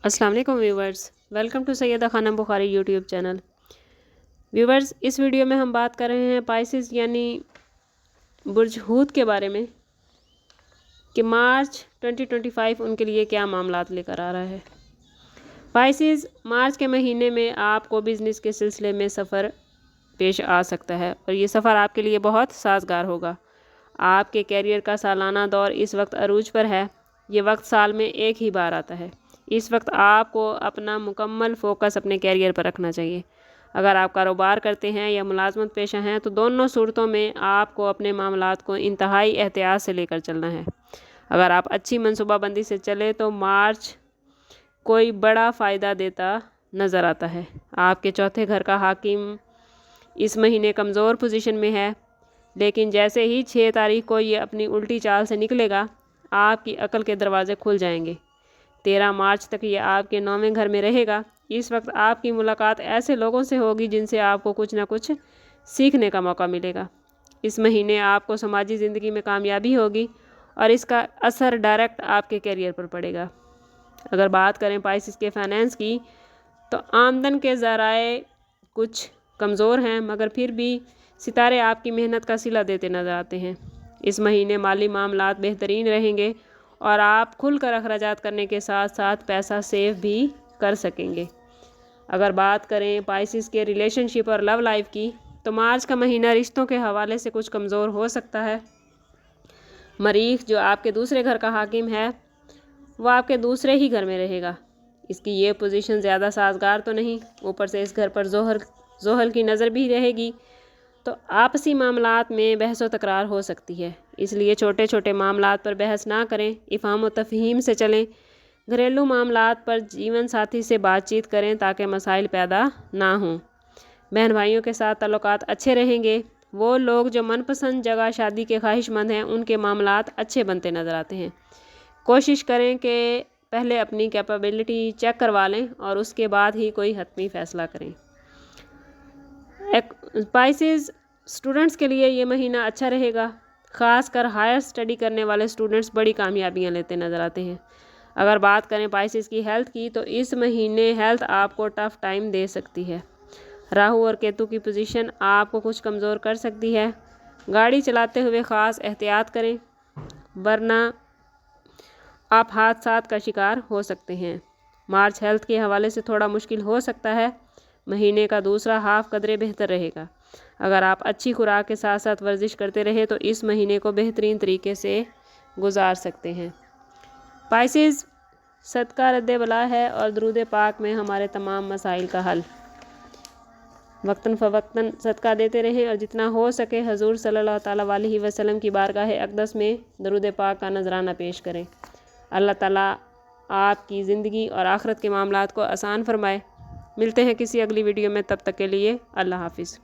अस्सलाम वालेकुम viewers, welcome to Saiyida Khanam Bukhari YouTube channel. Viewers, इस वीडियो में हम बात कर रहे हैं पाइसेस यानी बुर्ज हूत के बारे में कि मार्च 2025 उनके लिए क्या मामलात लेकर आ रहा है। पाइसेस, मार्च के महीने में आपको बिज़नेस के सिलसिले में सफ़र पेश आ सकता है और ये सफ़र आपके लिए बहुत साजगार होगा। आपके कैरियर का सालाना दौर इस वक्त अरूज पर है। ये वक्त साल में एक ही बार आता है। इस वक्त आपको अपना मुकम्मल फ़ोकस अपने कैरियर पर रखना चाहिए। अगर आप कारोबार करते हैं या मुलाजमत पेशा हैं तो दोनों सूरतों में आपको अपने मामलात को इंतहाई एहतियात से लेकर चलना है। अगर आप अच्छी मनसूबाबंदी से चले तो मार्च कोई बड़ा फ़ायदा देता नज़र आता है। आपके चौथे घर का हाकिम इस महीने कमज़ोर पोजीशन में है, लेकिन जैसे ही 6 तारीख को ये अपनी उल्टी चाल से निकलेगा आपकी अकल के दरवाज़े खुल जाएंगे। 13 मार्च तक ये आपके 9वें घर में रहेगा। इस वक्त आपकी मुलाकात ऐसे लोगों से होगी जिनसे आपको कुछ ना कुछ सीखने का मौका मिलेगा। इस महीने आपको समाजी ज़िंदगी में कामयाबी होगी और इसका असर डायरेक्ट आपके कैरियर पर पड़ेगा। अगर बात करें पाइसेस के फाइनेंस की तो आमदन के ज़राए कुछ कमज़ोर हैं, मगर फिर भी सितारे आपकी मेहनत का सिला देते नज़र आते हैं। इस महीने माली मामलात बेहतरीन रहेंगे और आप खुलकर अखराजात करने के साथ साथ पैसा सेव भी कर सकेंगे। अगर बात करें पाइसेस के रिलेशनशिप और लव लाइफ की तो मार्च का महीना रिश्तों के हवाले से कुछ कमज़ोर हो सकता है। मरीख जो आपके दूसरे घर का हाकिम है वो आपके दूसरे ही घर में रहेगा। इसकी ये पोजीशन ज़्यादा साजगार तो नहीं, ऊपर से इस घर पर जोहल की नज़र भी रहेगी, तो आपसी मामलात में बहस व तकरार हो सकती है। इसलिए छोटे छोटे मामलात पर बहस ना करें, इफ़हाम व तफ़हीम से चलें। घरेलू मामलात पर जीवन साथी से बातचीत करें ताकि मसाइल पैदा ना हों। बहन भाइयों के साथ ताल्लुकात अच्छे रहेंगे। वो लोग जो मनपसंद जगह शादी के ख्वाहिशमंद हैं उनके मामलात अच्छे बनते नज़र आते हैं। कोशिश करें कि पहले अपनी कैपेबिलिटी चेक करवा लें और उसके बाद ही कोई हतमी फ़ैसला करें। पाइसेस स्टूडेंट्स के लिए ये महीना अच्छा रहेगा। ख़ासकर हायर स्टडी करने वाले स्टूडेंट्स बड़ी कामयाबियां लेते नज़र आते हैं। अगर बात करें पाइसेस की हेल्थ की तो इस महीने हेल्थ आपको टफ़ टाइम दे सकती है। राहु और केतु की पोजीशन आपको कुछ कमज़ोर कर सकती है। गाड़ी चलाते हुए ख़ास एहतियात करें, वरना आप हादसात का शिकार हो सकते हैं। मार्च हेल्थ के हवाले से थोड़ा मुश्किल हो सकता है। महीने का दूसरा हाफ कदरे बेहतर रहेगा। अगर आप अच्छी खुराक के साथ साथ वर्जिश करते रहे तो इस महीने को बेहतरीन तरीके से गुजार सकते हैं। पाइसेस, सदका रद्द बला है और दरूद पाक में हमारे तमाम मसाइल का हल। वक्तन फ़वक्तन सदका देते रहें और जितना हो सके हजूर सल्लल्लाहु ताला अलैहि वसल्लम की बारगाह अक़दस में दरूद पाक का नजराना पेश करें। अल्लाह ताला आपकी ज़िंदगी और आखिरत के मामलात को आसान फरमाए। मिलते हैं किसी अगली वीडियो में, तब तक के लिए अल्लाह हाफिज़।